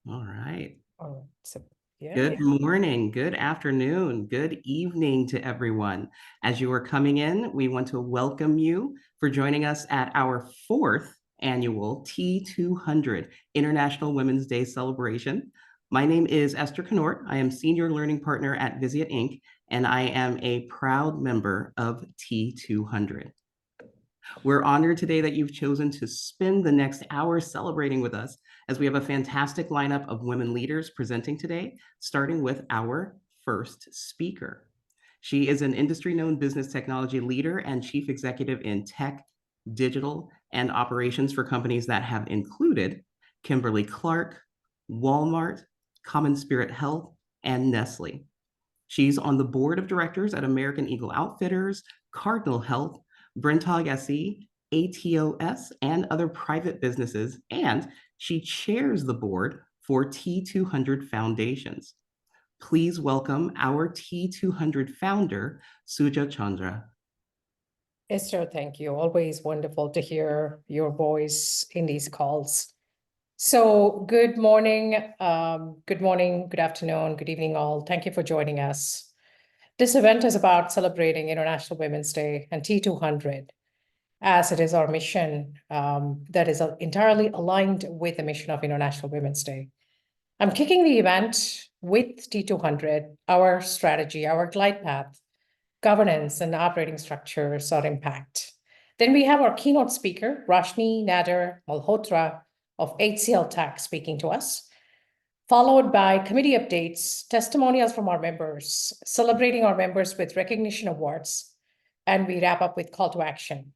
All right. Oh, so Good yay. morning, good afternoon, good evening to everyone. As you are coming in, we want to welcome you for joining us at our fourth annual T200 International Women's Day celebration. My name is Esther Knort. I am Senior Learning Partner at Visiet Inc., and I am a proud member of T200. We're honored today that you've chosen to spend the next hour celebrating with us as we have a fantastic lineup of women leaders presenting today, starting with our first speaker. She is an industry-known business technology leader and chief executive in tech, digital, and operations for companies that have included Kimberly Clark, Walmart, Common Spirit Health, and Nestle. She's on the board of directors at American Eagle Outfitters, Cardinal Health, Brenntag SE, ATOS, and other private businesses, and she chairs the board for T200 Foundations. Please welcome our T200 founder, Suja Chandra. Esther, thank you. Always wonderful to hear your voice in these calls. So good morning, good afternoon, good evening, all. Thank you for joining us. This event is about celebrating International Women's Day and T200, as it is our mission that is entirely aligned with the mission of International Women's Day. I'm kicking the event with T200, our strategy, our glide path, governance, and operating structures or impact. Then we have our keynote speaker, Rashni Nader Malhotra of HCL Tech, speaking to us, followed by committee updates, testimonials from our members, celebrating our members with recognition awards, and we wrap up with call to action.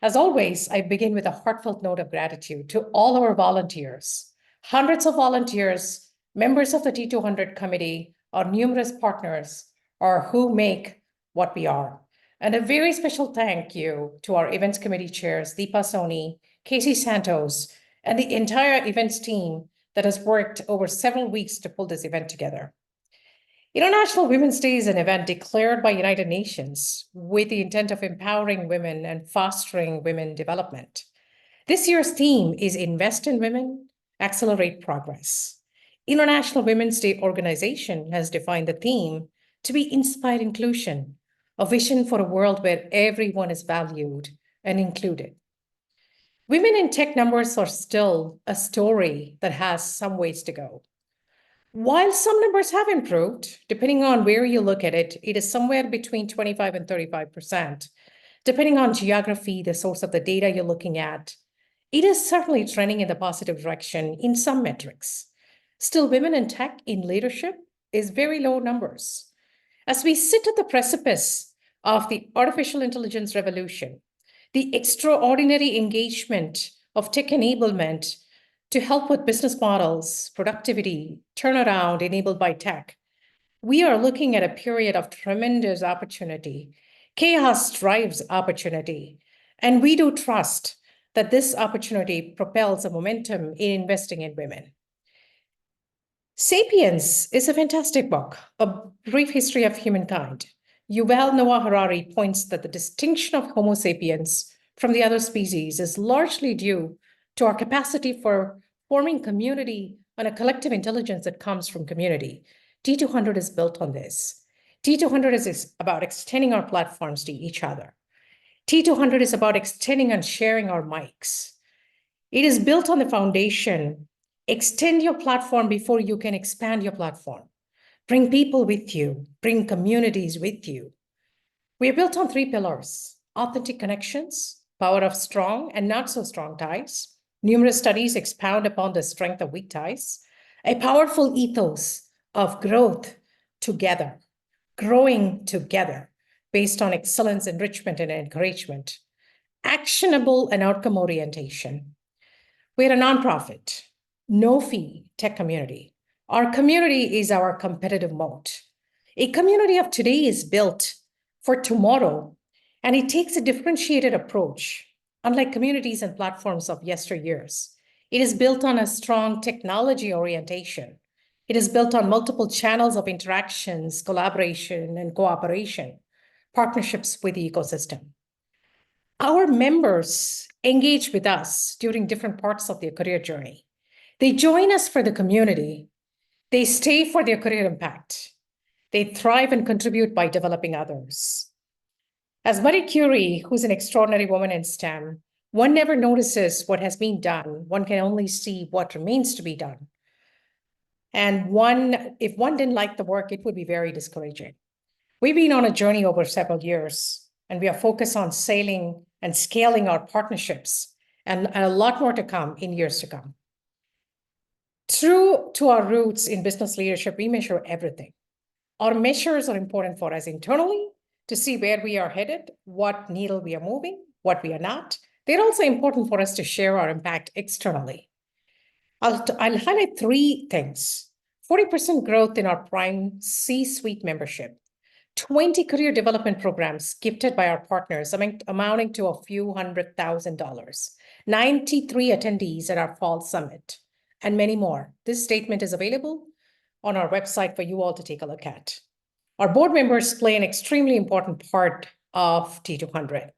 As always, I begin with a heartfelt note of gratitude to all our volunteers, hundreds of volunteers, members of the T200 committee, our numerous partners, or who make what we are. And a very special thank you to our events committee chairs, Deepa Soni, Casey Santos, and the entire events team that has worked over several weeks to pull this event together. International Women's Day is an event declared by United Nations with the intent of empowering women and fostering women development. This year's theme is Invest in Women, Accelerate Progress. International Women's Day organization has defined the theme to be Inspired Inclusion, a vision for a world where everyone is valued and included. Women in tech numbers are still a story that has some ways to go. While some numbers have improved, depending on where you look at it, it is somewhere between 25 and 35%. Depending on geography, the source of the data you're looking at, it is certainly trending in the positive direction in some metrics. Still, women in tech in leadership is very low numbers. As we sit at the precipice of the artificial intelligence revolution, the extraordinary engagement of tech enablement to help with business models, productivity, turnaround enabled by tech, we are looking at a period of tremendous opportunity. Chaos drives opportunity, and we do trust that this opportunity propels a momentum in investing in women. Sapiens is a fantastic book, a brief history of humankind. Yuval Noah Harari points that the distinction of Homo sapiens from the other species is largely due to our capacity for forming community and a collective intelligence that comes from community. T200 is built on this. T200 is about extending our platforms to each other. T200 is about extending and sharing our mics. It is built on the foundation. Extend your platform before you can expand your platform. Bring people with you, bring communities with you. We are built on 3 pillars: authentic connections, power of strong and not so strong ties. Numerous studies expound upon the strength of weak ties. A powerful ethos of growth together, growing together based on excellence, enrichment, and encouragement. Actionable and outcome orientation. We're a nonprofit, no fee tech community. Our community is our competitive moat. A community of today is built for tomorrow, and it takes a differentiated approach. Unlike communities and platforms of yesteryears, it is built on a strong technology orientation. It is built on multiple channels of interactions, collaboration, and cooperation, partnerships with the ecosystem. Our members engage with us during different parts of their career journey. They join us for the community. They stay for their career impact. They thrive and contribute by developing others. As Marie Curie, who's an extraordinary woman in STEM, one never notices what has been done. One can only see what remains to be done. And if one didn't like the work, it would be very discouraging. We've been on a journey over several years, and we are focused on sailing and scaling our partnerships, and a lot more to come in years to come. True to our roots in business leadership, we measure everything. Our measures are important for us internally to see where we are headed, what needle we are moving, what we are not. They're also important for us to share our impact externally. I'll highlight 3 things. 40% growth in our prime C-suite membership, 20 career development programs gifted by our partners, amounting to a few $100,000, 93 attendees at our fall summit, and many more. This statement is available on our website for you all to take a look at. Our board members play an extremely important part of T200.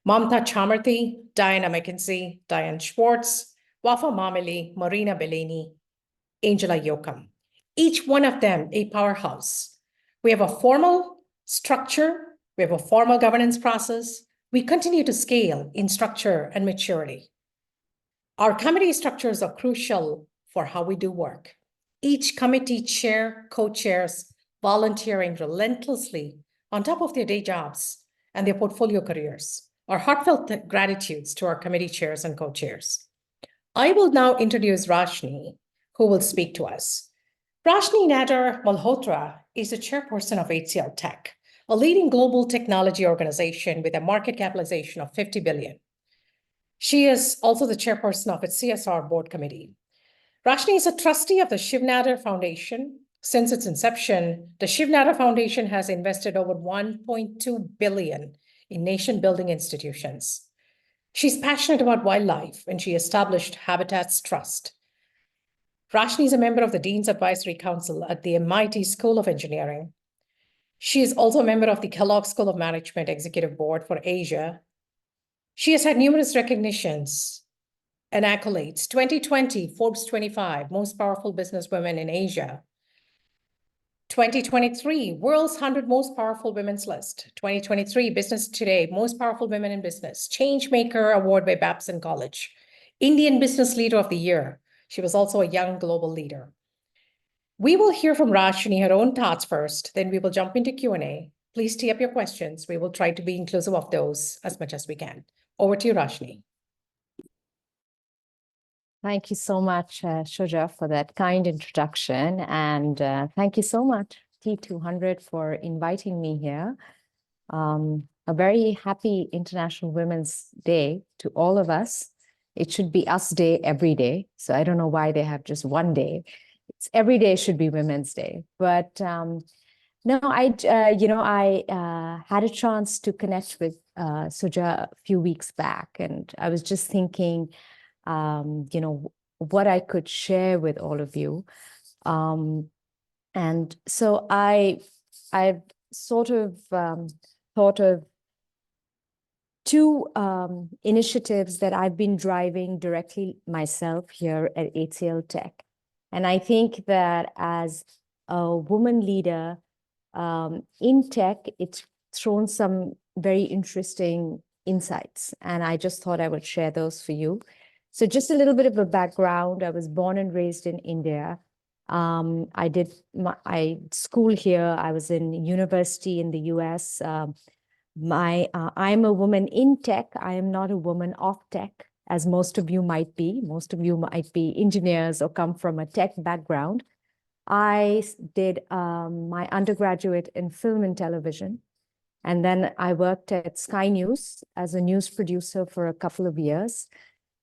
Mamta Chamarthi, Diana McKenzie, Diane Schwartz, Wafa Mameli, Marina Bellini, Angela Yocum. Each one of them a powerhouse. We have a formal structure. We have a formal governance process. We continue to scale in structure and maturity. Our committee structures are crucial for how we do work. Each committee chair, co-chairs, volunteering relentlessly on top of their day jobs and their portfolio careers. Our heartfelt gratitudes to our committee chairs and co-chairs. I will now introduce Rashni, who will speak to us. Rashni Nadar Malhotra is the chairperson of HCL Tech, a leading global technology organization with a market capitalization of $50 billion. She is also the chairperson of its CSR board committee. Rashni is a trustee of the Shiv Nadar Foundation. Since its inception, the Shiv Nadar Foundation has invested over $1.2 billion in nation-building institutions. She's passionate about wildlife, and she established Habitats Trust. Rashni is a member of the Dean's Advisory Council at the MIT School of Engineering. She is also a member of the Kellogg School of Management Executive Board for Asia. She has had numerous recognitions and accolades. 2020, Forbes 25, Most Powerful Businesswomen in Asia. 2023, World's 100 Most Powerful Women's List. 2023, Business Today, Most Powerful Women in Business. Changemaker Award by Babson College. Indian Business Leader of the Year. She was also a young global leader. We will hear from Rashni, her own thoughts first, then we will jump into Q&A. Please tee up your questions. We will try to be inclusive of those as much as we can. Over to you, Rashni. Thank you so much, Shuja, for that kind introduction. And thank you so much, T200, for inviting me here. A very happy International Women's Day to all of us. It should be us day every day. So I don't know why they have just one day. It's every day should be Women's Day. But no, I had a chance to connect with Shuja a few weeks back, and I was just thinking, what I could share with all of you. And so I've sort of thought of 2 initiatives that I've been driving directly myself here at HCL Tech. And I think that as a woman leader in tech, it's thrown some very interesting insights. And I just thought I would share those for you. So just a little bit of a background. I was born and raised in India. I did my school here. I was in university in the US. I'm a woman in tech. I am not a woman of tech, as most of you might be. Most of you might be engineers or come from a tech background. I did my undergraduate in film and television. And then I worked at Sky News as a news producer for a couple of years.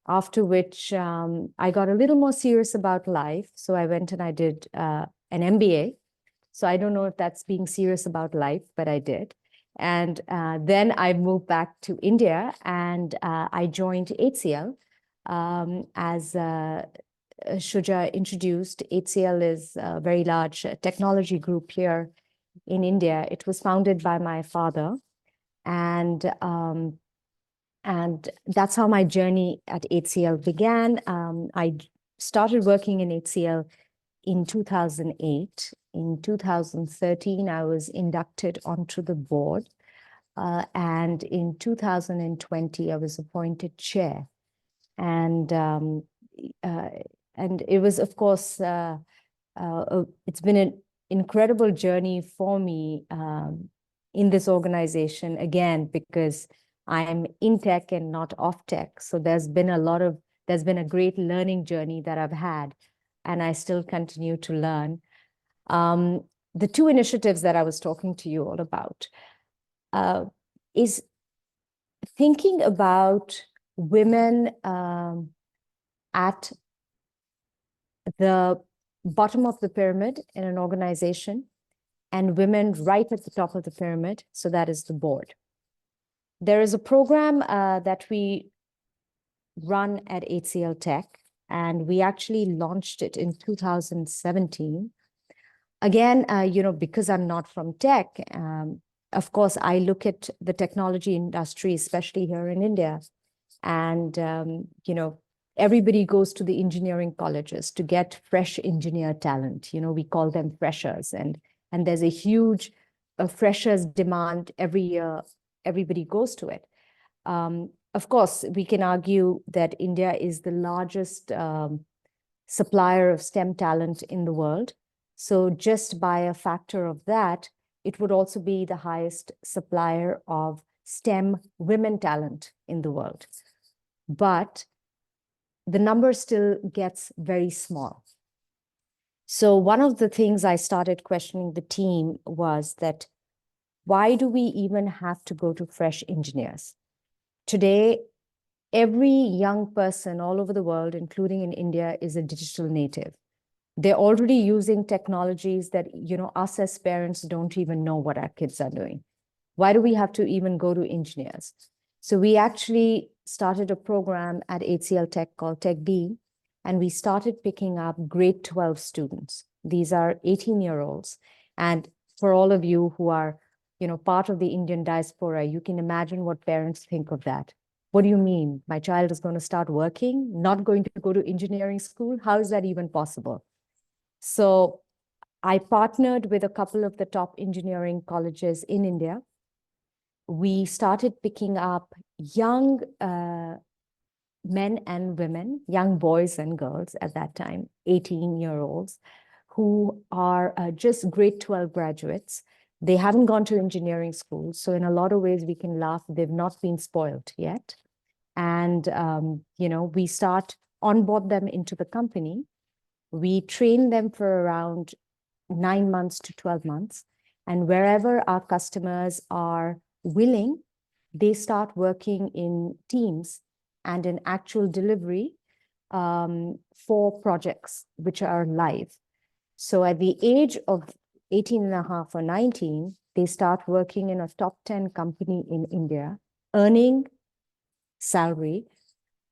After which I got a little more serious about life. So I went and I did an MBA. So I don't know if that's being serious about life, but I did. And then I moved back to India and I joined HCL. As Shuja introduced, HCL is a very large technology group here in India. It was founded by my father. And that's how my journey at HCL began. I started working in HCL in 2008. In 2013, I was inducted onto the board. And in 2020, I was appointed chair. And it was, of course, it's been an incredible journey for me in this organization, again, because I am in tech and not off tech. So there's been a great learning journey that I've had, and I still continue to learn. The two initiatives that I was talking to you all about is thinking about women at the bottom of the pyramid in an organization and women right at the top of the pyramid. So that is the board. There is a program that we run at HCL Tech, and we actually launched it in 2017. Again, because I'm not from tech, of course, I look at the technology industry, especially here in India, and, everybody goes to the engineering colleges to get fresh engineer talent. We call them freshers, and there's a huge freshers demand every year. Everybody goes to it. Of course, we can argue that India is the largest supplier of STEM talent in the world. So just by a factor of that, it would also be the highest supplier of STEM women talent in the world. But the number still gets very small. So one of the things I started questioning the team was that, why do we even have to go to fresh engineers? Today, every young person all over the world, including in India, is a digital native. They're already using technologies that, us as parents don't even know what our kids are doing. Why do we have to even go to engineers? So we actually started a program at HCL Tech called TechB, and we started picking up grade 12 students. These are 18-year-olds. And for all of you who are, part of the Indian diaspora, you can imagine what parents think of that. What do you mean? My child is going to start working, not going to go to engineering school? How is that even possible? So I partnered with a couple of the top engineering colleges in India. We started picking up young men and women, young boys and girls at that time, 18-year-olds, who are just grade 12 graduates. They haven't gone to engineering school. So in a lot of ways, we can laugh. They've not been spoiled yet. And, we start onboard them into the company. We train them for around 9 months to 12 months. And wherever our customers are willing, they start working in teams and in actual delivery for projects which are live. So at the age of 18 and a half or 19, they start working in a top 10 company in India, earning salary.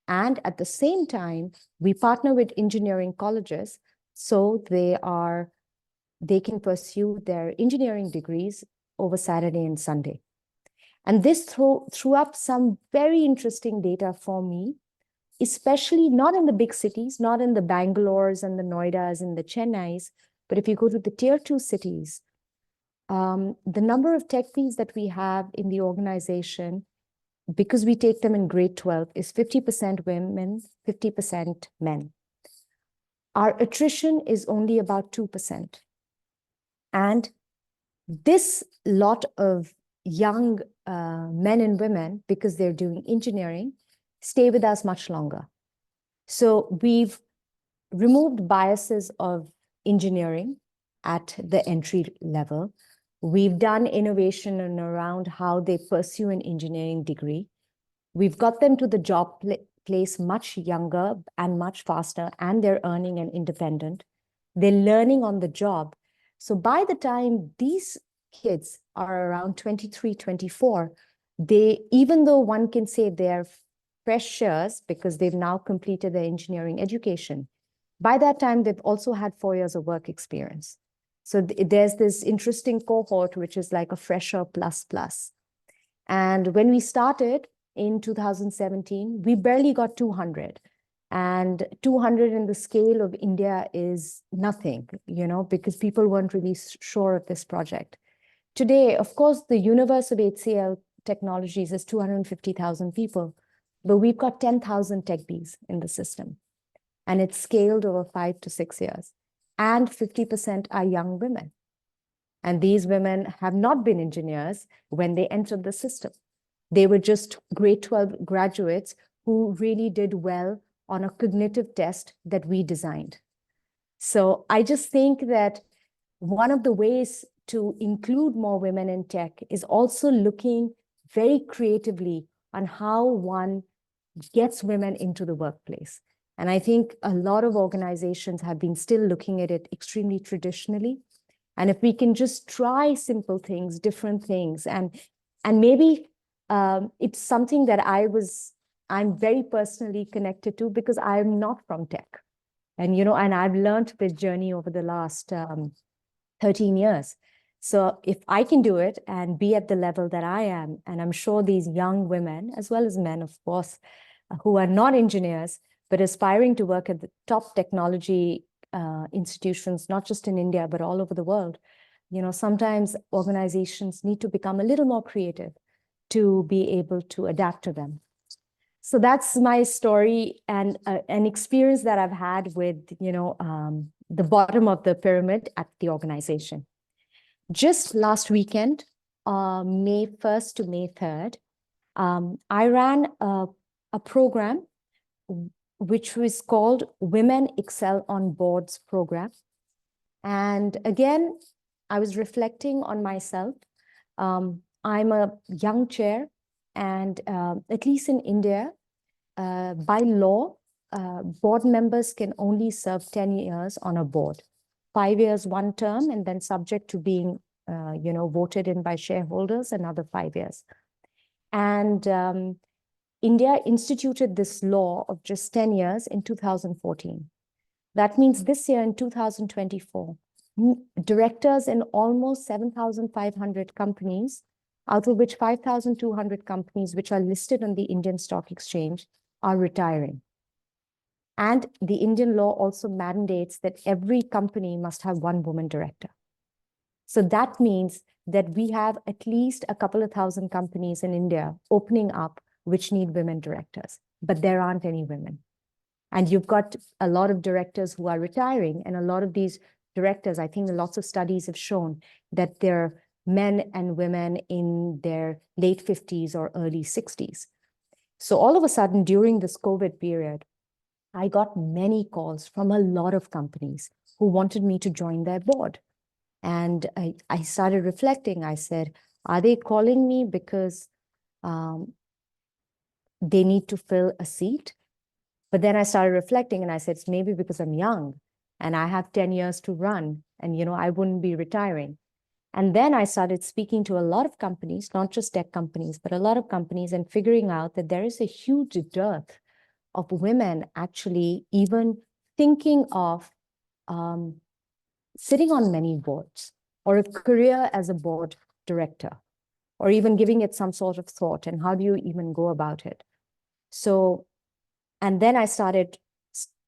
And at the same time, we partner with engineering colleges so they can pursue their engineering degrees over Saturday and Sunday. And this threw up some very interesting data for me, especially not in the big cities, not in the Bangalores and the Noidas and the Chennais, but if you go to the tier 2 cities, the number of techies that we have in the organization, because we take them in grade 12, is 50% women, 50% men. Our attrition is only about 2%. And this lot of young men and women, because they're doing engineering, stay with us much longer. So we've removed biases of engineering at the entry level. We've done innovation around how they pursue an engineering degree. We've got them to the job place much younger and much faster, and they're earning and independent. They're learning on the job. So by the time these kids are around 23, 24, even though one can say they're freshers because they've now completed their engineering education, by that time, they've also had 4 years of work experience. So there's this interesting cohort, which is like a fresher plus plus. And when we started in 2017, we barely got 200. And 200 in the scale of India is nothing, because people weren't really sure of this project. Today, of course, the universe of HCL Technologies is 250,000 people, but we've got 10,000 tech bees in the system. And it's scaled over 5 to 6 years. And 50% are young women. And these women have not been engineers when they entered the system. They were just grade 12 graduates who really did well on a cognitive test that we designed. So I just think that one of the ways to include more women in tech is also looking very creatively on how one gets women into the workplace. And I think a lot of organizations have been still looking at it extremely traditionally. And if we can just try simple things, different things, and maybe it's something that I'm very personally connected to because I'm not from tech. And, and I've learned this journey over the last 13 years. So if I can do it and be at the level that I am, and I'm sure these young women, as well as men, of course, who are not engineers, but aspiring to work at the top technology institutions, not just in India, but all over the world, sometimes organizations need to become a little more creative to be able to adapt to them. So that's my story and an experience that I've had with, the bottom of the pyramid at the organization. Just last weekend, May 1st to May 3rd, I ran a program which was called Women Excel on Boards program. And again, I was reflecting on myself. I'm a young chair, and at least in India, by law, board members can only serve 10 years on a board, 5 years, one term, and then subject to being, voted in by shareholders, another 5 years. And India instituted this law of just 10 years in 2014. That means this year in 2024, directors in almost 7,500 companies, out of which 5,200 companies which are listed on the Indian Stock Exchange, are retiring. And the Indian law also mandates that every company must have one woman director. So that means that we have at least a couple of thousand companies in India opening up which need women directors, but there aren't any women. And you've got a lot of directors who are retiring, and a lot of these directors, I think lots of studies have shown that they're men and women in their late 50s or early 60s. So all of a sudden, during this COVID period, I got many calls from a lot of companies who wanted me to join their board. And I started reflecting. I said, are they calling me because they need to fill a seat? But then I started reflecting and I said, it's maybe because I'm young and I have 10 years to run and, I wouldn't be retiring. And then I started speaking to a lot of companies, not just tech companies, but a lot of companies, and figuring out that there is a huge dearth of women actually even thinking of sitting on many boards or a career as a board director, or even giving it some sort of thought. And how do you even go about it? So, and then I started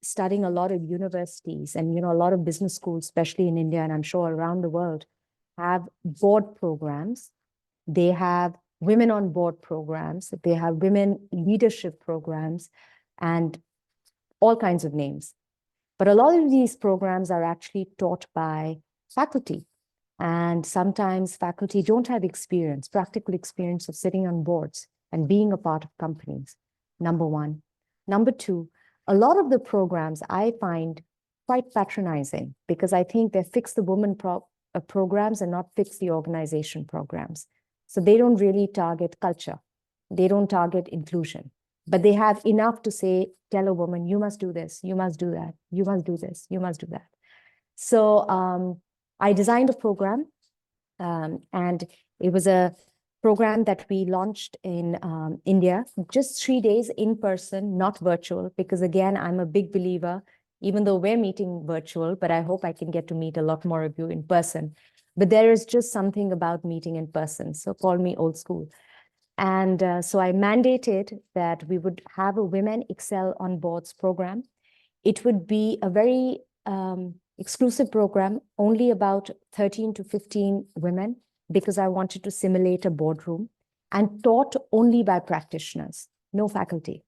studying a lot of universities and, a lot of business schools, especially in India, and I'm sure around the world, have board programs. They have women on board programs. They have women leadership programs and all kinds of names. But a lot of these programs are actually taught by faculty. And sometimes faculty don't have practical experience of sitting on boards and being a part of companies, number one. Number two, a lot of the programs I find quite patronizing because I think they fix the women programs and not fix the organization programs. So they don't really target culture. They don't target inclusion, but they have enough to say, tell a woman, you must do this, you must do that, you must do this, you must do that. So I designed a program and it was a program that we launched in India, just 3 days in person, not virtual, because again, I'm a big believer, even though we're meeting virtual, but I hope I can get to meet a lot more of you in person. But there is just something about meeting in person. So call me old school. And so I mandated that we would have a Women Excel on Boards program. It would be a very exclusive program, only about 13 to 15 women, because I wanted to simulate a boardroom, and taught only by practitioners, no faculty.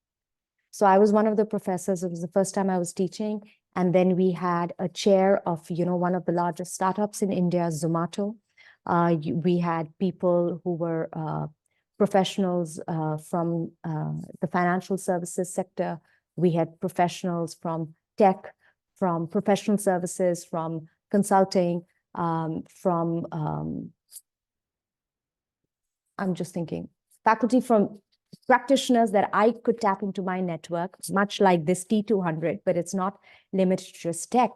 So I was one of the professors. It was the first time I was teaching. And then we had a chair of, one of the largest startups in India, Zomato. We had people who were professionals from the financial services sector. We had professionals from tech, from professional services, from consulting, from, I'm just thinking, faculty from practitioners that I could tap into my network, much like this T200, but it's not limited to just tech.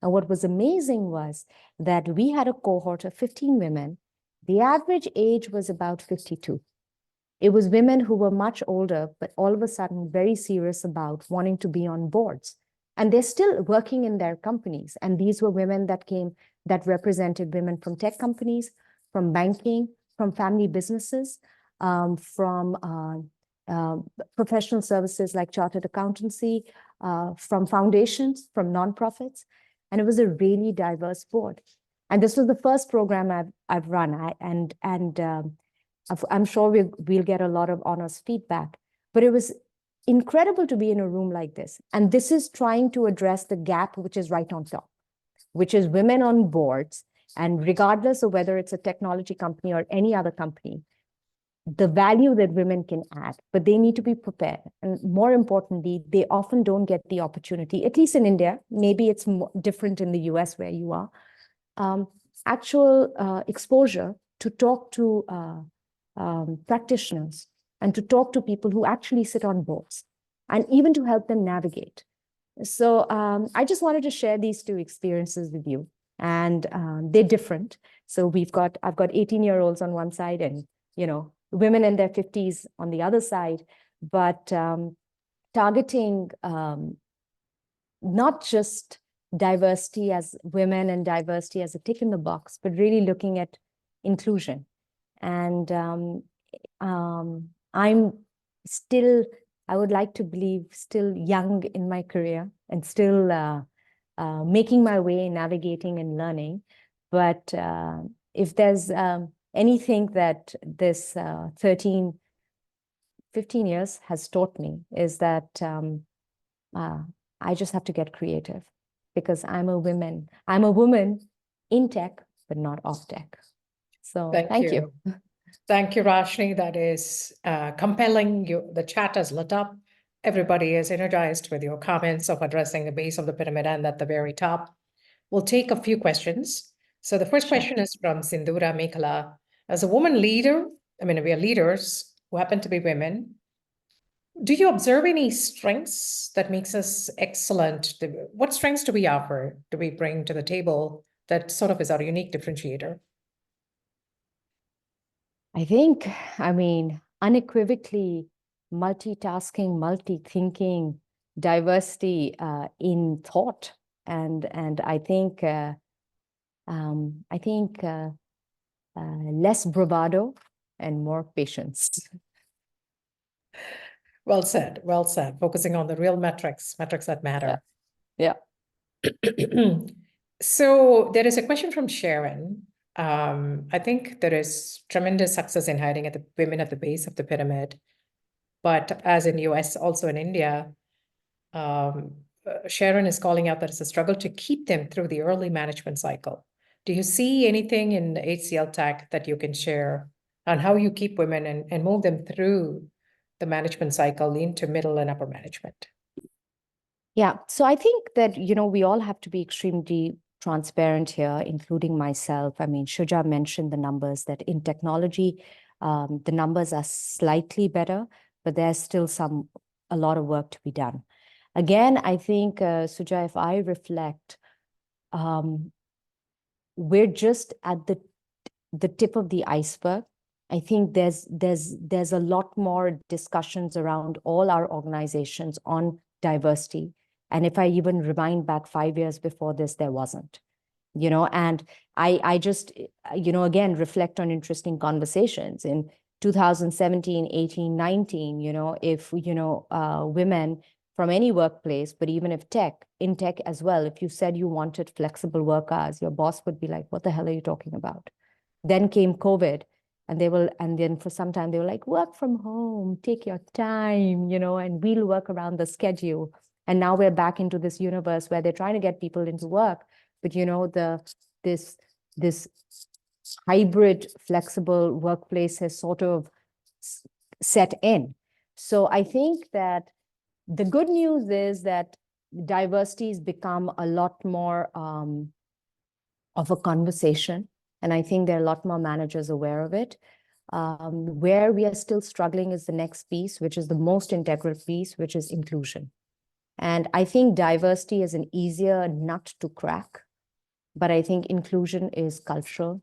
And what was amazing was that we had a cohort of 15 women. The average age was about 52. It was women who were much older, but all of a sudden very serious about wanting to be on boards. And they're still working in their companies. And these were women that represented women from tech companies, from banking, from family businesses, from professional services like chartered accountancy, from foundations, from nonprofits. And it was a really diverse board. And this was the first program I've run. I'm sure we'll get a lot of honest feedback, but it was incredible to be in a room like this. And this is trying to address the gap, which is right on top, which is women on boards. And regardless of whether it's a technology company or any other company, the value that women can add, but they need to be prepared. And more importantly, they often don't get the opportunity, at least in India, maybe it's different in the US where you are, actual exposure to talk to practitioners and to talk to people who actually sit on boards and even to help them navigate. So I just wanted to share these two experiences with you, and they're different. So I've got 18-year-olds on one side and, women in their 50s on the other side, but targeting not just diversity as women and diversity as a tick in the box, but really looking at inclusion. And I'm still, I would like to believe, still young in my career and still making my way, navigating and learning. But if there's anything that this 15 years has taught me, is that I just have to get creative, because I'm a woman in tech, but not off tech. So thank you. Thank you, Rashni. That is compelling. The chat has lit up. Everybody is energized with your comments of addressing the base of the pyramid and at the very top. We'll take a few questions. So the first question is from Sindhura Mekhala. As a woman leader, we are leaders who happen to be women. Do you observe any strengths that makes us excellent? What strengths do we offer, do we bring to the table that sort of is our unique differentiator? I think, unequivocally, multitasking, multi-thinking, diversity in thought, and I think less bravado and more patience. Well said. Well said. Focusing on the real metrics that matter. Yeah. So there is a question from Sharon. I think there is tremendous success in hiding at the women at the base of the pyramid, but as in US, also in India, Sharon is calling out that it's a struggle to keep them through the early management cycle. Do you see anything in HCL Tech that you can share on how you keep women and move them through the management cycle into middle and upper management? Yeah, so I think that, we all have to be extremely transparent here, including myself. Shuja mentioned the numbers that in technology, the numbers are slightly better, but there's still a lot of work to be done. Again, I think, Suja, if I reflect, we're just at the tip of the iceberg. I think there's a lot more discussions around all our organizations on diversity. And if I even rewind back 5 years before this, there wasn't, and I just, again, reflect on interesting conversations. In 2017, 18, 19, if, women from any workplace, but even if in tech as well, if you said you wanted flexible work hours, your boss would be like, what the hell are you talking about? Then came COVID, and then for some time they were like, work from home, take your time, and we'll work around the schedule. And now we're back into this universe where they're trying to get people into work, but this hybrid flexible workplace has sort of set in. So I think that the good news is that diversity has become a lot more of a conversation. And I think there are a lot more managers aware of it. Where we are still struggling is the next piece, which is the most integral piece, which is inclusion. And I think diversity is an easier nut to crack, but I think inclusion is cultural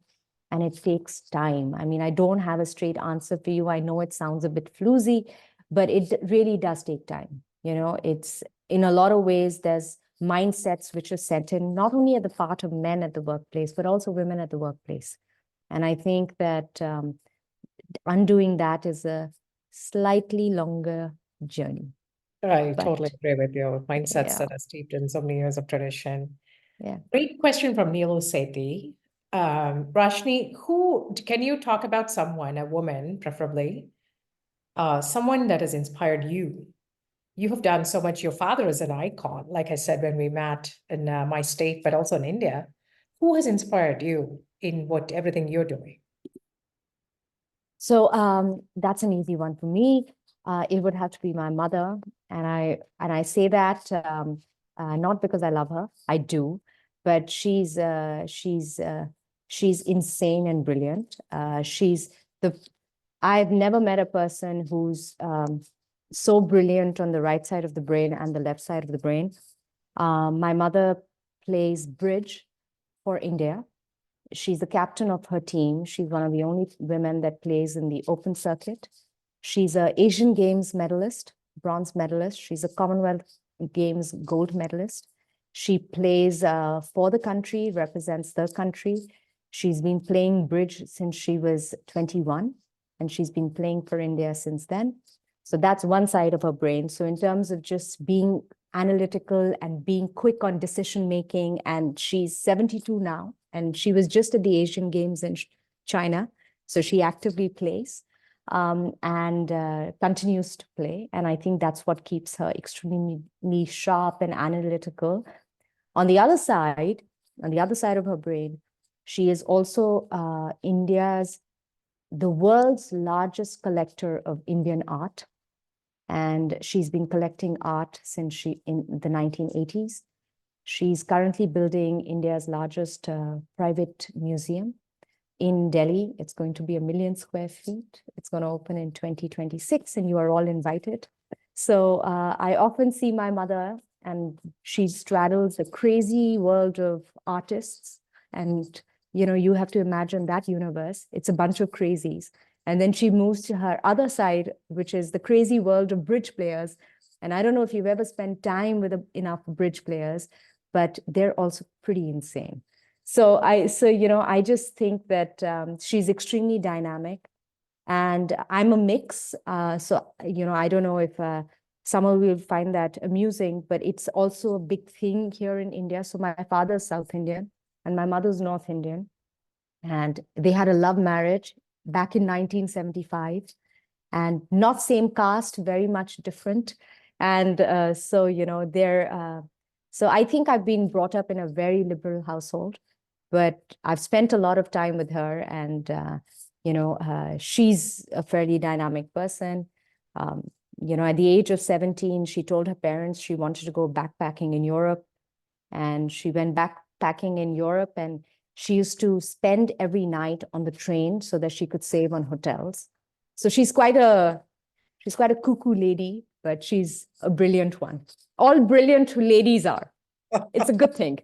and it takes time. I mean, I don't have a straight answer for you. I know it sounds a bit floozy, but it really does take time. It's in a lot of ways, there's mindsets which are set in not only at the part of men at the workplace, but also women at the workplace. And I think that undoing that is a slightly longer journey. I But totally agree with you. Mindsets yeah. that are steeped in so many years of tradition. Yeah. Great question from Neelu Sethi. Rashni, can you talk about someone, a woman preferably, someone that has inspired you? You have done so much. Your father is an icon, like I said when we met in my state, but also in India. Who has inspired you in everything you're doing? So that's an easy one for me. It would have to be my mother, and I say that not because I love her, I do, but she's insane and brilliant. I've never met a person who's so brilliant on the right side of the brain and the left side of the brain. My mother plays bridge for India. She's the captain of her team. She's one of the only women that plays in the open circuit. She's an Asian Games medalist, bronze medalist. She's a Commonwealth Games gold medalist. She plays for the country, represents the country. She's been playing bridge since she was 21, and she's been playing for India since then. So that's one side of her brain. So in terms of just being analytical and being quick on decision making, and she's 72 now, and she was just at the Asian Games in China. So she actively plays and continues to play. And I think that's what keeps her extremely sharp and analytical. On the other side of her brain, she is also the world's largest collector of Indian art. And she's been collecting art since in the 1980s. She's currently building India's largest private museum in Delhi. It's going to be 1 million square feet. It's going to open in 2026, and you are all invited. So I often see my mother, and she straddles the crazy world of artists. And, you have to imagine that universe. It's a bunch of crazies. And then she moves to her other side, which is the crazy world of bridge players. And I don't know if you've ever spent time with enough bridge players, but they're also pretty insane. So I just think that she's extremely dynamic, and I'm a mix. I don't know if someone will find that amusing, but it's also a big thing here in India. So my father's South Indian and my mother's North Indian, and they had a love marriage back in 1975, and not same caste, very much different. And so I think I've been brought up in a very liberal household, but I've spent a lot of time with her, and she's a fairly dynamic person. At the age of 17, she told her parents she wanted to go backpacking in Europe, and she went backpacking in Europe, and she used to spend every night on the train so that she could save on hotels. So she's quite a cuckoo lady, but she's a brilliant one. All brilliant ladies are. It's a good thing.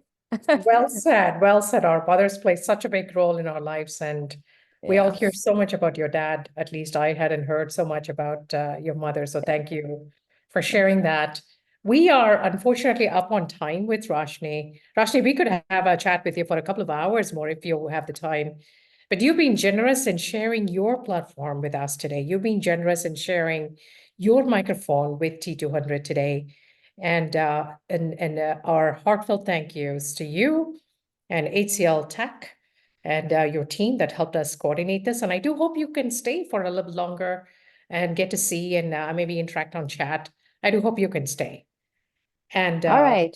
Well said. Well said. Our mothers play such a big role in our lives, and we all hear so much about your dad. At least I hadn't heard so much about your mother. So thank you for sharing that. We are unfortunately up on time with Rashni. Rashni, we could have a chat with you for a couple of hours more if you have the time. but you've been generous in sharing your platform with us today. You've been generous in sharing your microphone with T200 today. And our heartfelt thank yous to you and HCL Tech and your team that helped us coordinate this. And I do hope you can stay for a little longer and get to see and maybe interact on chat. I do hope you can stay. And All right.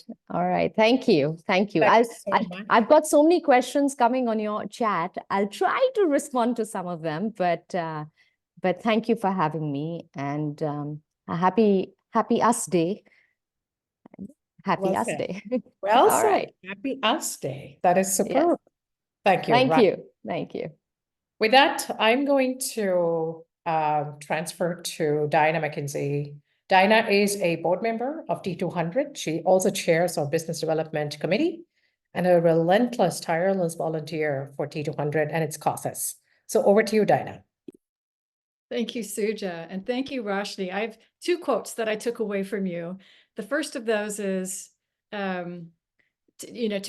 Thank you. thank you so much. I've got so many questions coming on your chat. I'll try to respond to some of them, but thank you for having me, and a happy Us Day. Happy Well Us said. Day. Well All said. right. Happy Us Day. That is superb. Yes. Thank you. Thank Right. you. Thank you. With that, I'm going to transfer to Diana McKenzie. Diana is a board member of T200. She also chairs our business development committee and a relentless, tireless volunteer for T200 and its causes. So over to you, Diana. Thank you, Suja, and thank you, Roshni. I have two quotes that I took away from you. The first of those is, to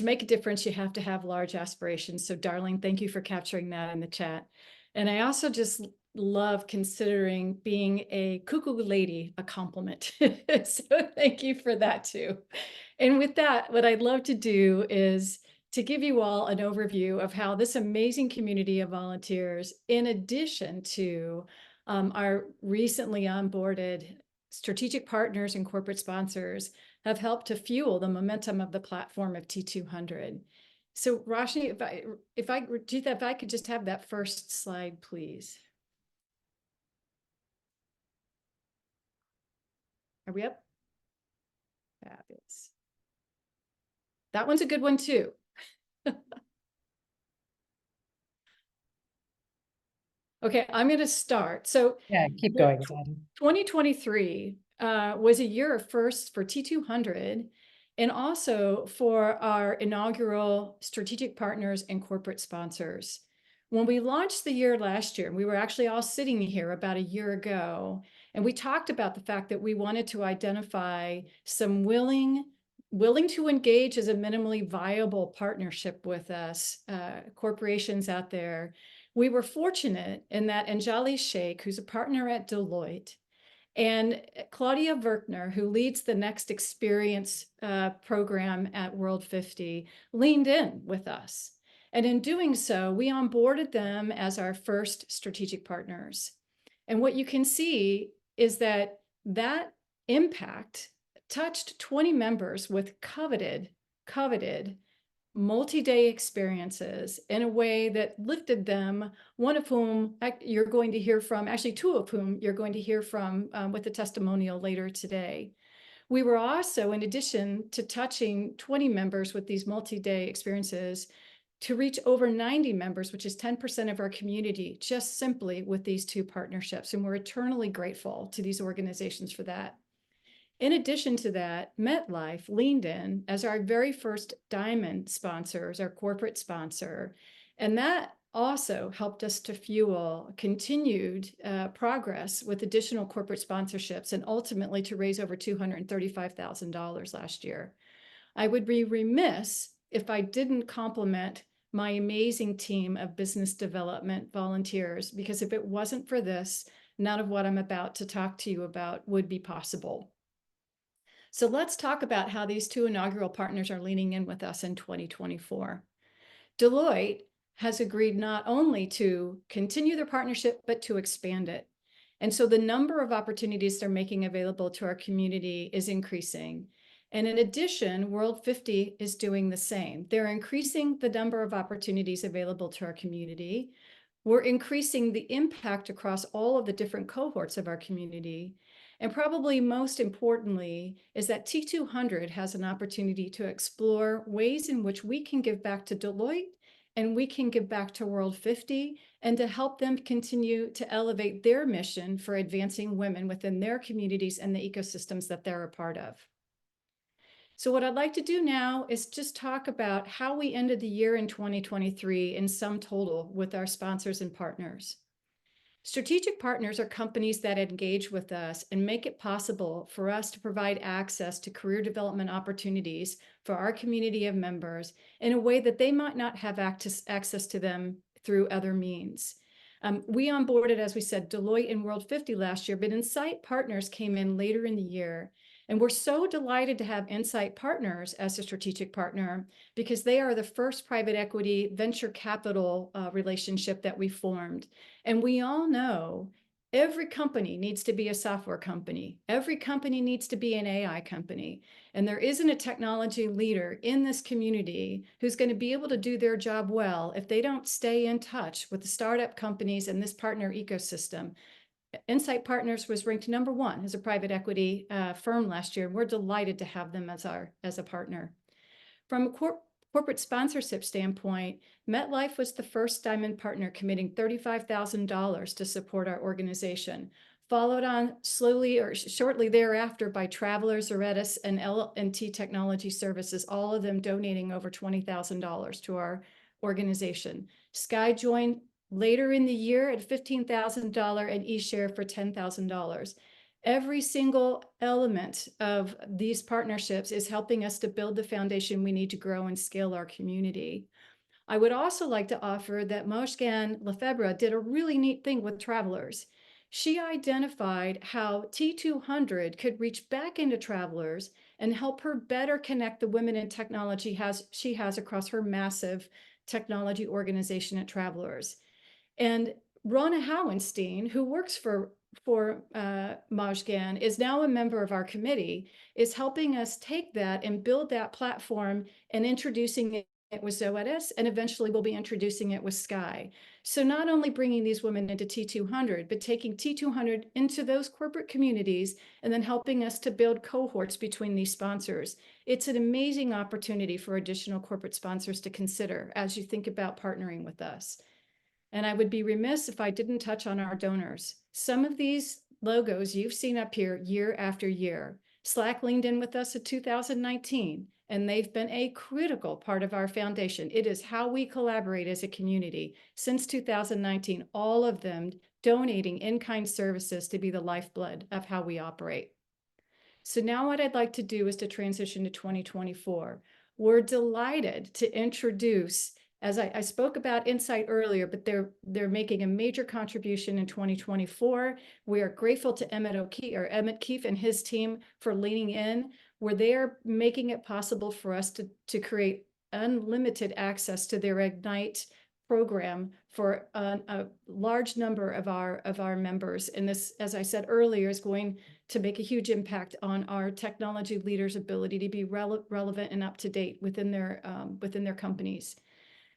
make a difference, you have to have large aspirations. So, darling, thank you for capturing that in the chat. And I also just love considering being a cuckoo lady a compliment. So thank you for that too. And with that, what I'd love to do is to give you all an overview of how this amazing community of volunteers, in addition to our recently onboarded strategic partners and corporate sponsors, have helped to fuel the momentum of the platform of T200. So Roshni, if I could just have that first slide, please. Are we up? Fabulous. That one's a good one too. Okay, I'm going to start. So yeah, keep going. 2023 was a year of firsts for T200 and also for our inaugural strategic partners and corporate sponsors. When we launched the year last year, we were actually all sitting here about a year ago, and we talked about the fact that we wanted to identify some willing to engage as a minimally viable partnership with us, corporations out there. We were fortunate in that Anjali Sheikh, who's a partner at Deloitte, and Claudia Verkner, who leads the Next Experience program at World 50, leaned in with us. And in doing so, we onboarded them as our first strategic partners. And what you can see is that impact touched 20 members with coveted multi-day experiences in a way that lifted them, one of whom you're going to hear from, actually two of whom you're going to hear from with a testimonial later today. We were also, in addition to touching 20 members with these multi-day experiences, to reach over 90 members, which is 10% of our community, just simply with these two partnerships. And we're eternally grateful to these organizations for that. In addition to that, MetLife leaned in as our very first diamond sponsor, as our corporate sponsor. And that also helped us to fuel continued progress with additional corporate sponsorships and ultimately to raise over $235,000 last year. I would be remiss if I didn't compliment my amazing team of business development volunteers, because if it wasn't for this, none of what I'm about to talk to you about would be possible. So let's talk about how these two inaugural partners are leaning in with us in 2024. Deloitte has agreed not only to continue their partnership, but to expand it. And so the number of opportunities they're making available to our community is increasing. And in addition, World 50 is doing the same. They're increasing the number of opportunities available to our community. We're increasing the impact across all of the different cohorts of our community. And probably most importantly is that T200 has an opportunity to explore ways in which we can give back to Deloitte and we can give back to World 50 and to help them continue to elevate their mission for advancing women within their communities and the ecosystems that they're a part of. So what I'd like to do now is just talk about how we ended the year in 2023 in sum total with our sponsors and partners. Strategic partners are companies that engage with us and make it possible for us to provide access to career development opportunities for our community of members in a way that they might not have access to them through other means. We onboarded, as we said, Deloitte and World 50 last year, but Insight Partners came in later in the year. And we're so delighted to have Insight Partners as a strategic partner because they are the first private equity venture capital relationship that we formed. And we all know every company needs to be a software company. Every company needs to be an AI company. And there isn't a technology leader in this community who's going to be able to do their job well if they don't stay in touch with the startup companies and this partner ecosystem. Insight Partners was ranked #1 as a private equity firm last year. We're delighted to have them as a partner. From a corporate sponsorship standpoint, MetLife was the first Diamond partner committing $35,000 to support our organization, followed on slowly or shortly thereafter by Travelers, Zoetis, and L&T Technology Services, all of them donating over $20,000 to our organization. Sky joined later in the year at $15,000 and eShare for $10,000. Every single element of these partnerships is helping us to build the foundation we need to grow and scale our community. I would also like to offer that Mojgan Lefebvre did a really neat thing with Travelers. She identified how T200 could reach back into Travelers and help her better connect the women in technology she has across her massive technology organization at Travelers. And Rona Howenstein, who works for Mojgan, is now a member of our committee, is helping us take that and build that platform and introducing it with Zoetis, and eventually we'll be introducing it with Sky. So not only bringing these women into T200, but taking T200 into those corporate communities and then helping us to build cohorts between these sponsors. It's an amazing opportunity for additional corporate sponsors to consider as you think about partnering with us. And I would be remiss if I didn't touch on our donors. Some of these logos you've seen up here year after year. Slack leaned in with us in 2019, and they've been a critical part of our foundation. It is how we collaborate as a community. Since 2019, all of them donating in-kind services to be the lifeblood of how we operate. So now what I'd like to do is to transition to 2024. We're delighted to introduce, as I spoke about Insight earlier, but they're making a major contribution in 2024. We are grateful to Emmett Keefe and his team for leaning in, where they are making it possible for us to create unlimited access to their Ignite program for a large number of our members. And this, as I said earlier, is going to make a huge impact on our technology leaders' ability to be relevant and up to date within their companies.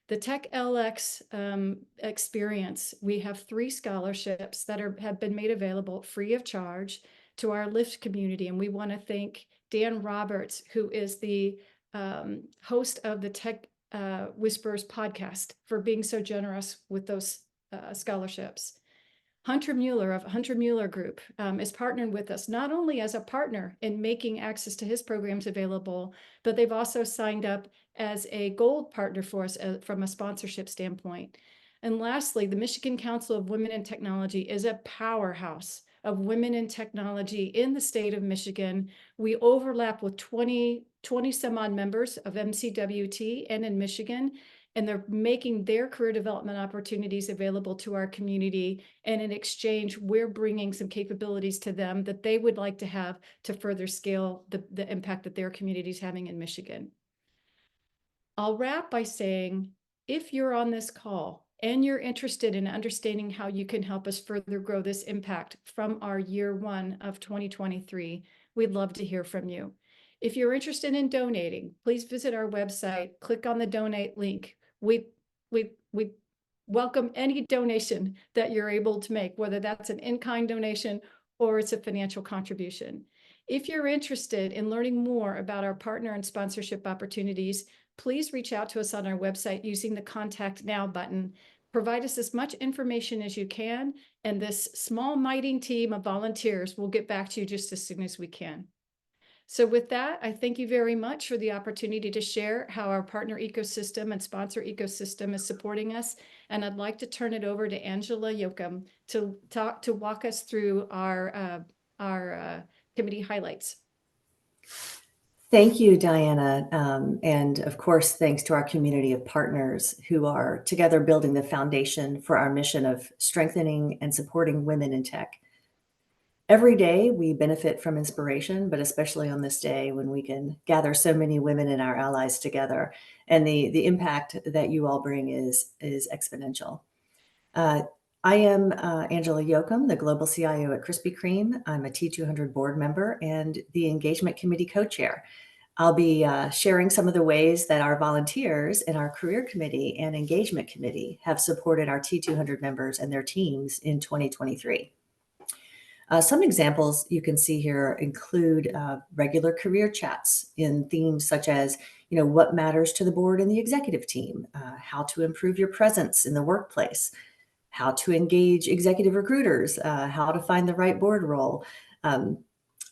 The TechLX experience, we have 3 scholarships that have been made available free of charge to our LIFT community. And we want to thank Dan Roberts, who is the host of the Tech Whispers podcast, for being so generous with those scholarships. Hunter Mueller of Hunter Mueller Group is partnering with us, not only as a partner in making access to his programs available, but they've also signed up as a gold partner for us from a sponsorship standpoint. And lastly, the Michigan Council of Women in Technology is a powerhouse of women in technology in the state of Michigan. We overlap with 20 some odd members of MCWT and in Michigan, and they're making their career development opportunities available to our community. And in exchange, we're bringing some capabilities to them that they would like to have to further scale the impact that their community is having in Michigan. I'll wrap by saying, if you're on this call and you're interested in understanding how you can help us further grow this impact from our year 1 of 2023, we'd love to hear from you. If you're interested in donating, please visit our website, click on the donate link. We welcome any donation that you're able to make, whether that's an in-kind donation or it's a financial contribution. If you're interested in learning more about our partner and sponsorship opportunities, please reach out to us on our website using the Contact Now button. Provide us as much information as you can, and this small mighty team of volunteers will get back to you just as soon as we can. So with that, I thank you very much for the opportunity to share how our partner ecosystem and sponsor ecosystem is supporting us. And I'd like to turn it over to Angela Yoakum to walk us through our committee highlights. Thank you, Diana. And of course, thanks to our community of partners who are together building the foundation for our mission of strengthening and supporting women in tech. Every day we benefit from inspiration, but especially on this day when we can gather so many women and our allies together. And the impact that you all bring is exponential. I am Angela Yoakum, the Global CIO at Krispy Kreme. I'm a T200 board member and the Engagement Committee co-chair. I'll be sharing some of the ways that our volunteers in our Career Committee and Engagement Committee have supported our T200 members and their teams in 2023. Some examples you can see here include regular career chats in themes such as, what matters to the board and the executive team, how to improve your presence in the workplace, how to engage executive recruiters, how to find the right board role.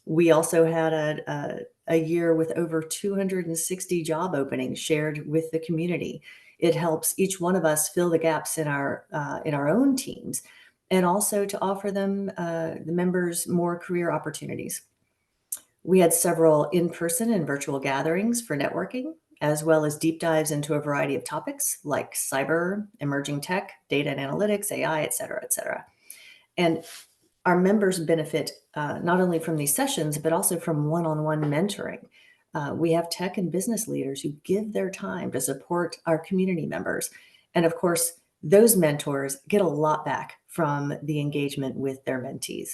We also had a year with over 260 job openings shared with the community. It helps each one of us fill the gaps in our own teams, and also to offer them, the members, more career opportunities. We had several in-person and virtual gatherings for networking, as well as deep dives into a variety of topics like cyber, emerging tech, data and analytics, AI, et cetera, et cetera. And our members benefit not only from these sessions, but also from one-on-one mentoring. We have tech and business leaders who give their time to support our community members. And of course, those mentors get a lot back from the engagement with their mentees.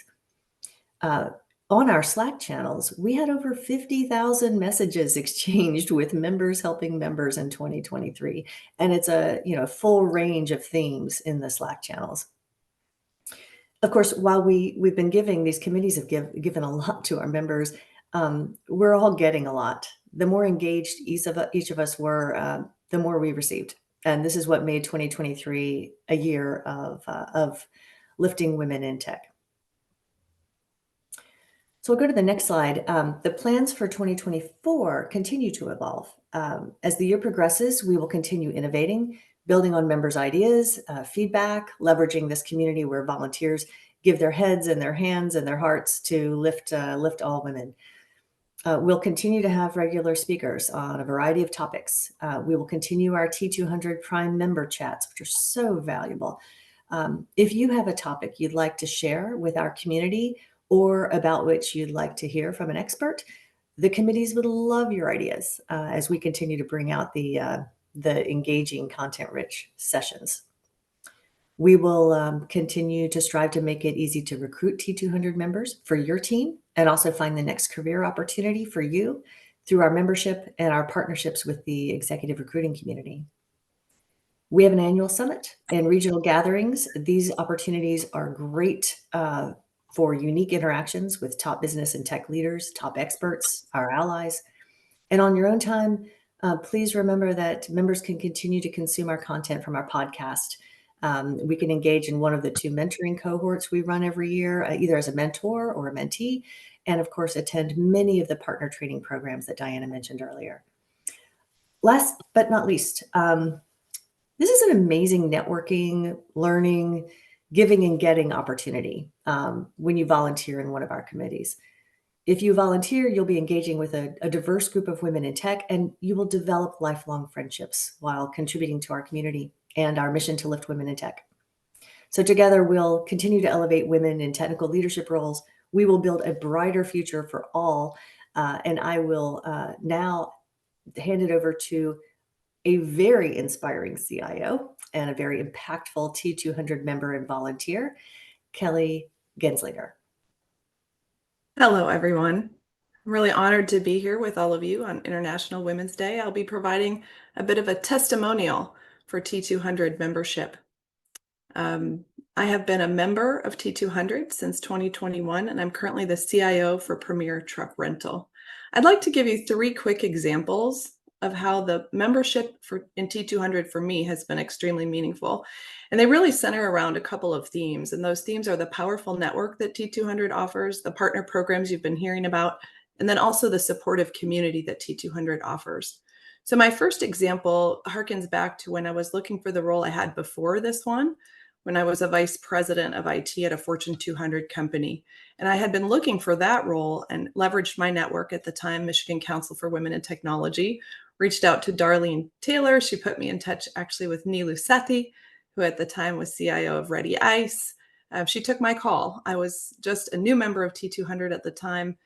On our Slack channels, we had over 50,000 messages exchanged with members helping members in 2023. And it's a full range of themes in the Slack channels. Of course, while we've been giving, these committees have given a lot to our members, we're all getting a lot. The more engaged each of us were, the more we received. And this is what made 2023 a year of lifting women in tech. So we'll go to the next slide. The plans for 2024 continue to evolve. As the year progresses, we will continue innovating, building on members' ideas, feedback, leveraging this community where volunteers give their heads and their hands and their hearts to lift all women. We'll continue to have regular speakers on a variety of topics. We will continue our T200 Prime member chats, which are so valuable. If you have a topic you'd like to share with our community or about which you'd like to hear from an expert, the committees would love your ideas as we continue to bring out the engaging, content-rich sessions. We will continue to strive to make it easy to recruit T200 members for your team and also find the next career opportunity for you through our membership and our partnerships with the executive recruiting community. We have an annual summit and regional gatherings. These opportunities are great for unique interactions with top business and tech leaders, top experts, our allies. And on your own time, please remember that members can continue to consume our content from our podcast. We can engage in one of the 2 mentoring cohorts we run every year, either as a mentor or a mentee, and of course, attend many of the partner training programs that Diana mentioned earlier. Last but not least, this is an amazing networking, learning, giving and getting opportunity when you volunteer in one of our committees. If you volunteer, you'll be engaging with a diverse group of women in tech, and you will develop lifelong friendships while contributing to our community and our mission to lift women in tech. So together, we'll continue to elevate women in technical leadership roles. We will build a brighter future for all. And I will now hand it over to a very inspiring CIO and a very impactful T200 member and volunteer, Kelly Genslinger. Hello, everyone. I'm really honored to be here with all of you on International Women's Day. I'll be providing a bit of a testimonial for T200 membership. I have been a member of T200 since 2021, and I'm currently the CIO for Premier Truck Rental. I'd like to give you 3 quick examples of how the membership in T200 for me has been extremely meaningful. And they really center around a couple of themes. And those themes are the powerful network that T200 offers, the partner programs you've been hearing about, and then also the supportive community that T200 offers. So my first example harkens back to when I was looking for the role I had before this one, when I was a vice president of IT at a Fortune 200 company. And I had been looking for that role and leveraged my network at the time, Michigan Council for Women in Technology, reached out to Darlene Taylor. She put me in touch actually with Neelu Sethi, who at the time was CIO of Ready Ice. She took my call. I was just a new member of T200 at the time,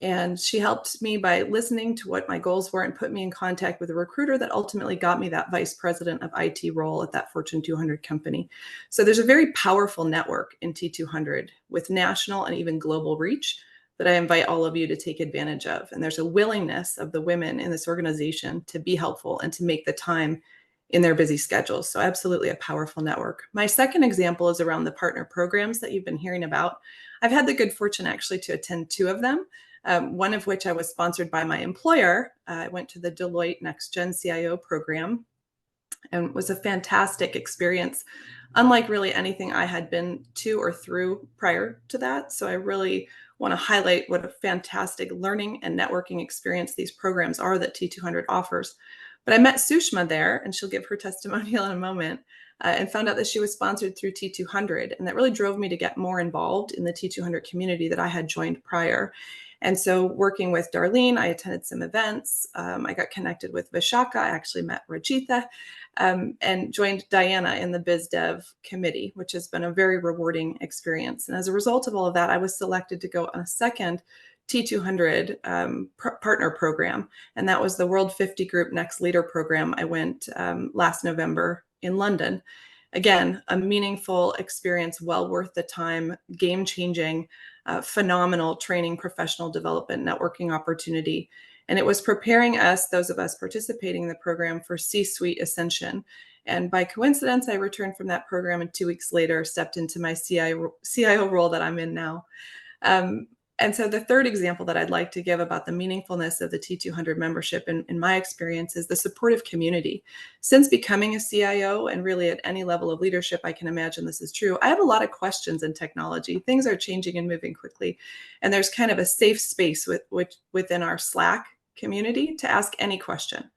and she helped me by listening to what my goals were and put me in contact with a recruiter that ultimately got me that vice president of IT role at that Fortune 200 company. So there's a very powerful network in T200 with national and even global reach that I invite all of you to take advantage of. And there's a willingness of the women in this organization to be helpful and to make the time in their busy schedules. So absolutely a powerful network. My second example is around the partner programs that you've been hearing about. I've had the good fortune actually to attend 2 of them. One of which I was sponsored by my employer. I went to the Deloitte Next Gen CIO program, and it was a fantastic experience, unlike really anything I had been to or through prior to that. So I really want to highlight what a fantastic learning and networking experience these programs are that T200 offers. But I met Sushma there, and she'll give her testimonial in a moment, and found out that she was sponsored through T200. And that really drove me to get more involved in the T200 community that I had joined prior. And so working with Darlene, I attended some events. I got connected with Vishaka. I actually met Rajitha, and joined Diana in the Biz Dev committee, which has been a very rewarding experience. And as a result of all of that, I was selected to go on a second T200 partner program. And that was the World 50 Group Next Leader program. I went last November in London. Again, a meaningful experience, well worth the time, game-changing, phenomenal training, professional development, networking opportunity. And it was preparing us, those of us participating in the program, for C-suite ascension. And by coincidence, I returned from that program, and 2 weeks later stepped into my CIO role that I'm in now. And so the third example that I'd like to give about the meaningfulness of the T200 membership in my experience is the supportive community. Since becoming a CIO, and really at any level of leadership, I can imagine this is true, I have a lot of questions in technology. Things are changing and moving quickly. And there's kind of a safe space within our Slack community to ask any question.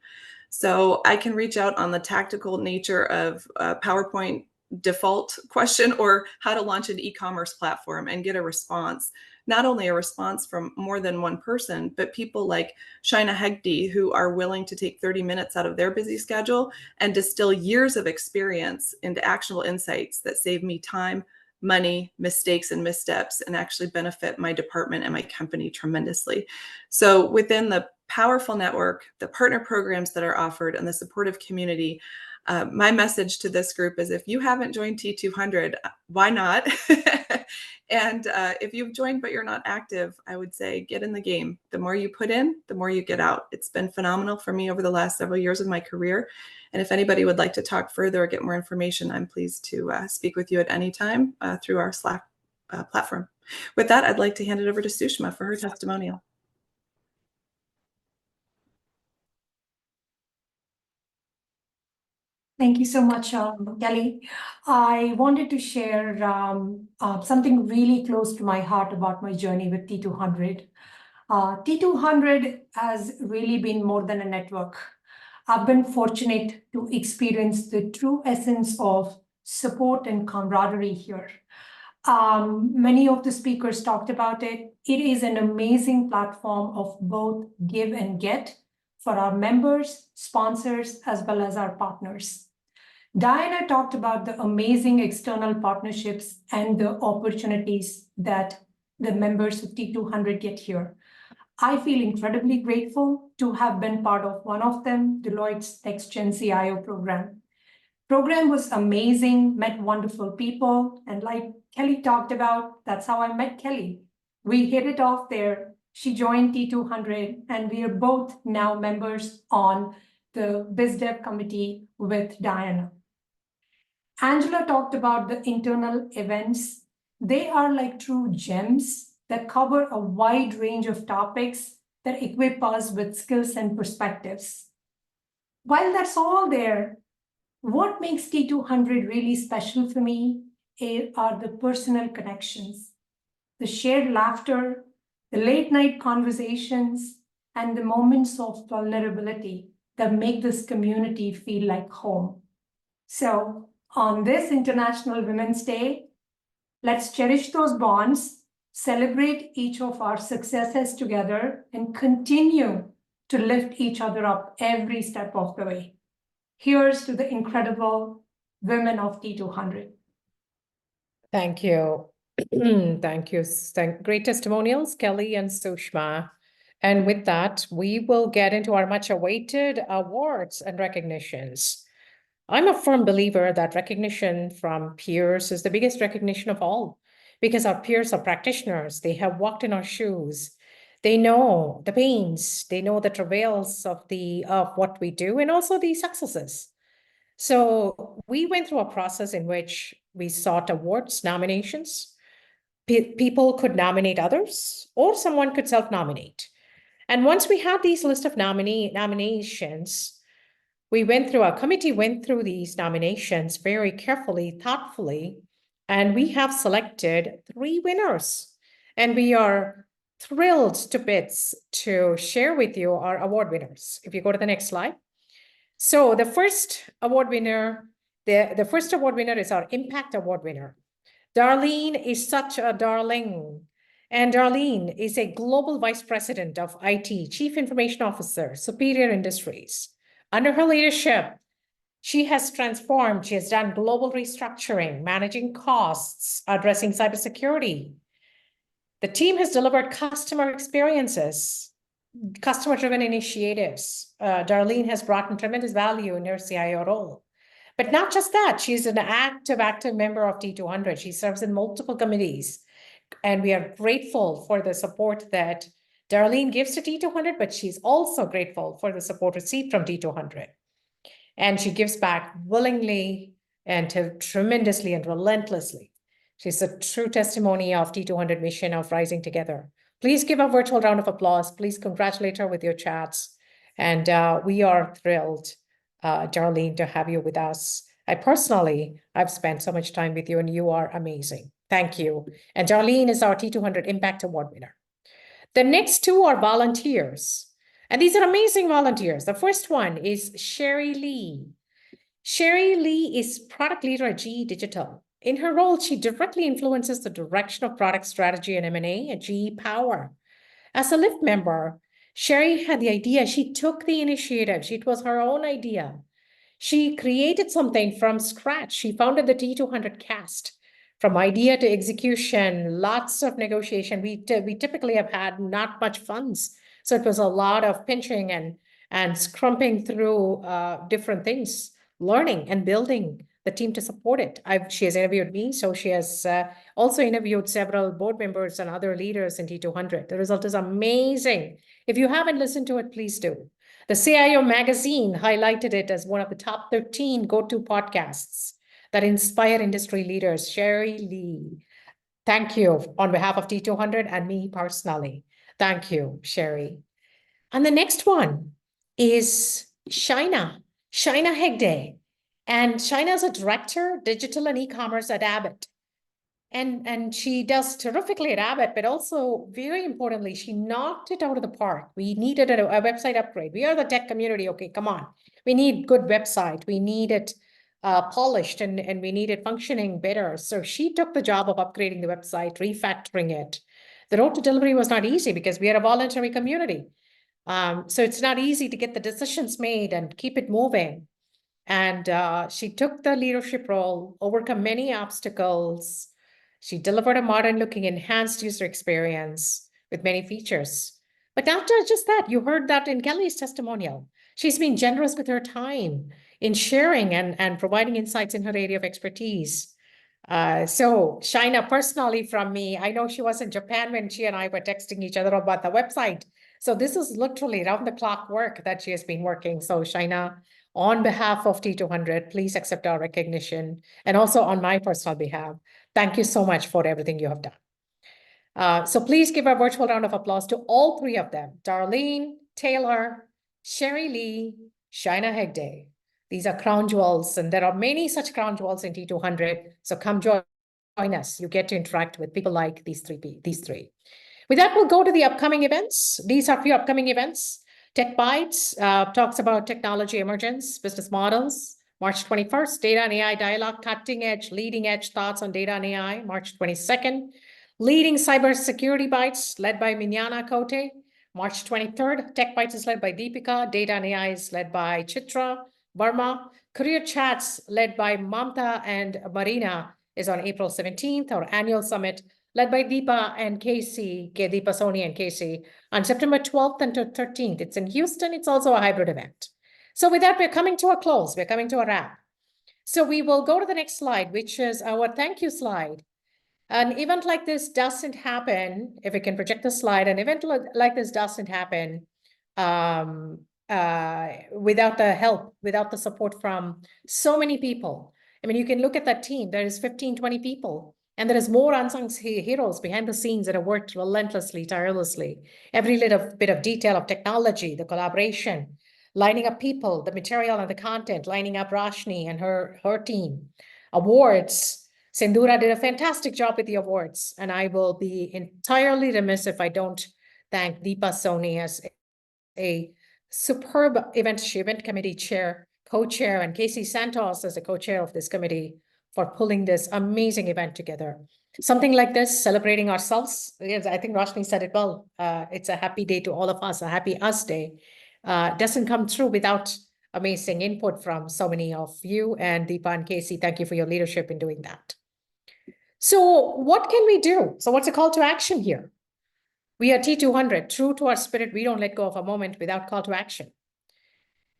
So I can reach out on the tactical nature of PowerPoint default question or how to launch an e-commerce platform and get a response. Not only a response from more than one person, but people like Shaina Hegde, who are willing to take 30 minutes out of their busy schedule and distill years of experience into actionable insights that save me time, money, mistakes, and missteps, and actually benefit my department and my company tremendously. So within the powerful network, the partner programs that are offered, and the supportive community, my message to this group is, if you haven't joined T200, why not? And if you've joined but you're not active, I would say get in the game. The more you put in, the more you get out. It's been phenomenal for me over the last several years of my career. And if anybody would like to talk further or get more information, I'm pleased to speak with you at any time through our Slack platform. With that, I'd like to hand it over to Sushma for her testimonial. Thank you so much, Kelly. I wanted to share something really close to my heart about my journey with T200. T200 has really been more than a network. I've been fortunate to experience the true essence of support and camaraderie here. Many of the speakers talked about it. It is an amazing platform of both give and get for our members, sponsors, as well as our partners. Diana talked about the amazing external partnerships and the opportunities that the members of T200 get here. I feel incredibly grateful to have been part of one of them, Deloitte's Next Gen CIO program. Program was amazing, met wonderful people, and like Kelly talked about, that's how I met Kelly. We hit it off there. She joined T200, and we are both now members on the BizDev committee with Diana. Angela talked about the internal events. They are like true gems that cover a wide range of topics that equip us with skills and perspectives. While that's all there, what makes T200 really special for me are the personal connections, the shared laughter, the late night conversations, and the moments of vulnerability that make this community feel like home. So on this International Women's Day, let's cherish those bonds, celebrate each of our successes together, and continue to lift each other up every step of the way. Here's to the incredible women of T200. Thank you. Thank you. Great testimonials, Kelly and Sushma. And with that, we will get into our much awaited awards and recognitions. I'm a firm believer that recognition from peers is the biggest recognition of all, because our peers are practitioners. They have walked in our shoes. They know the pains, they know the travails of what we do, and also the successes. So we went through a process in which we sought awards nominations. People could nominate others, or someone could self-nominate. And once we had these list of nominations, our committee went through these nominations very carefully, thoughtfully, and we have selected 3 winners. And we are thrilled to bits to share with you our award winners. If you go to the next slide. So the first award winner, the first award winner is our Impact Award winner. Darlene is such a darling. And Darlene is a Global Vice President of IT, Chief Information Officer, Superior Industries. Under her leadership, she has transformed, she has done global restructuring, managing costs, addressing cybersecurity. The team has delivered customer experiences, customer-driven initiatives. Darlene has brought in tremendous value in her CIO role. But not just that, she's an active member of T200. She serves in multiple committees. And we are grateful for the support that Darlene gives to T200, but she's also grateful for the support received from T200. And she gives back willingly and tremendously and relentlessly. She's a true testimony of T200 mission of rising together. Please give a virtual round of applause. Please congratulate her with your chats. And we are thrilled, Darlene, to have you with us. I've spent so much time with you, and you are amazing. Thank you. And Darlene is our T200 Impact Award winner. The next 2 are volunteers. And these are amazing volunteers. The first one is Sherry Lee. Sherry Lee is product leader at GE Digital. In her role, she directly influences the direction of product strategy and M&A at GE Power. As a LIFT member, Sherry had the idea. She took the initiative. It was her own idea. She created something from scratch. She founded the T200 Cast. From idea to execution, lots of negotiation. We typically have had not much funds. So it was a lot of pinching and scrumping through different things, learning and building the team to support it. She has interviewed me, so she has also interviewed several board members and other leaders in T200. The result is amazing. If you haven't listened to it, please do. The CIO magazine highlighted it as one of the top 13 go-to podcasts that inspire industry leaders. Sherry Lee, thank you on behalf of T200 and me personally. Thank you, Sherry. And the next one is Shaina Hegde. And Shaina is a director, digital and e-commerce at Abbott. And she does terrifically at Abbott, but also very importantly, she knocked it out of the park. We needed a website upgrade. We are the tech community. Okay, come on. We need good website. We need it polished and we need it functioning better. So she took the job of upgrading the website, refactoring it. The road to delivery was not easy because we are a voluntary community. So it's not easy to get the decisions made and keep it moving. And she took the leadership role, overcome many obstacles. She delivered a modern looking enhanced user experience with many features. But not just that, you heard that in Kelly's testimonial. She's been generous with her time in sharing and providing insights in her area of expertise. So Shaina, personally from me, I know she was in Japan when she and I were texting each other about the website. So this is literally round the clock work that she has been working. So Shaina, on behalf of T200, please accept our recognition. And also on my personal behalf, thank you so much for everything you have done. So please give a virtual round of applause to all 3 of them, Darlene, Taylor, Sherry Lee, Shaina Hegde. These are crown jewels, and there are many such crown jewels in T200. So come join us. You get to interact with people like these three. With that, we'll go to the upcoming events. These are 3 upcoming events. Tech Bites talks about technology emergence, business models, March 21st, Data and AI Dialogue, Cutting Edge, Leading Edge Thoughts on Data and AI. March 22nd, Leading Cybersecurity Bites, led by Mignana Kote. March 23rd, Tech Bites is led by Deepika. Data and AI is led by Chitra Verma. Career Chats, led by Mamta and Marina, is on April 17th. Our annual summit, led by Deepa and Casey, Deepa Soni and Casey, on September 12th and 13th. It's in Houston. It's also a hybrid event. So with that, we're coming to a close. We're coming to a wrap. So we will go to the next slide, which is our thank you slide. An event like this doesn't happen, if we can project the slide, an event like this doesn't happen without the help, without the support from so many people. I mean, you can look at that team. There is 15, 20 people. And there is more unsung heroes behind the scenes that have worked relentlessly, tirelessly. Every little bit of detail of technology, the collaboration, lining up people, the material and the content, lining up Rashni and her team. Awards. Sindhura did a fantastic job with the awards, and I will be entirely remiss if I don't thank Deepa Soni as a superb event committee chair, co-chair, and Casey Santos as the co-chair of this committee for pulling this amazing event together. Something like this, celebrating ourselves. Yes, I think Rashni said it well. It's a happy day to all of us, a happy us day. Doesn't come through without amazing input from so many of you, and Deepa and Casey, thank you for your leadership in doing that. So what can we do? So what's the call to action here? We are T200, true to our spirit. We don't let go of a moment without call to action.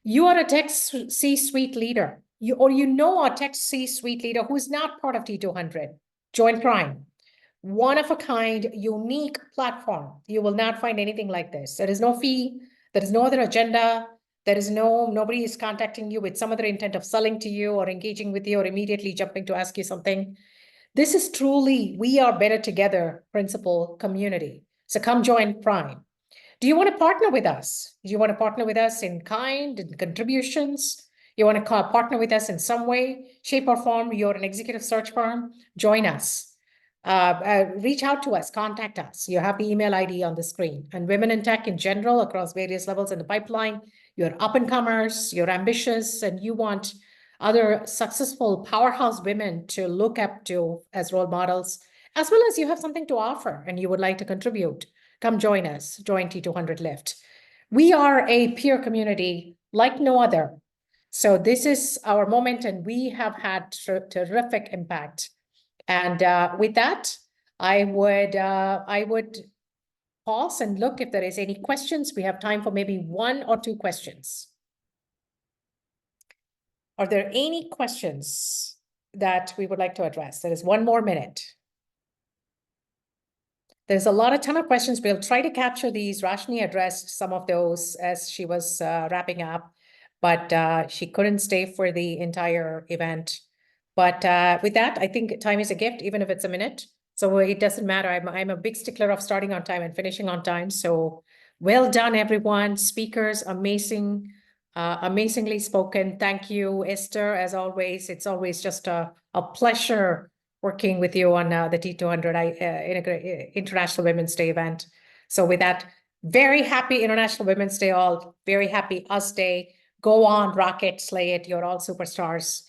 You are a tech C-suite leader, you know a tech C-suite leader who is not part of T200. Join Prime. One of a kind, unique platform. You will not find anything like this. There is no fee. There is no other agenda. There is nobody is contacting you with some other intent of selling to you or engaging with you or immediately jumping to ask you something. This is truly, we are better together principle community. So come join Prime. Do you want to partner with us? Do you want to partner with us in kind and contributions? You want to partner with us in some way, shape or form? You're an executive search firm. Join us. Reach out to us, contact us. You have the email ID on the screen. And women in tech in general across various levels in the pipeline. You're up and comers, you're ambitious, and you want other successful powerhouse women to look up to as role models, as well as you have something to offer and you would like to contribute. Come join us, join T200 Lift. We are a peer community like no other. So this is our moment and we have had terrific impact. And with that, I would pause and look if there is any questions. We have time for maybe 1 or 2 questions. Are there any questions that we would like to address? There is 1 more minute. There's a ton of questions. We'll try to capture these. Rashni addressed some of those as she was wrapping up, but she couldn't stay for the entire event. But with that, I think time is a gift, even if it's a minute. So it doesn't matter. I'm a big stickler of starting on time and finishing on time. So well done, everyone. Speakers, amazing. Amazingly spoken. Thank you, Esther, as always. It's always just a pleasure working with you on the T200 International Women's Day event. So with that, very happy International Women's Day all. Very happy Us Day. Go on, rock it, slay it. You're all superstars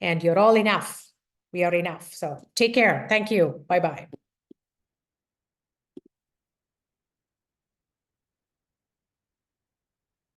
and you're all enough. We are enough. So take care. Thank you. Bye-bye.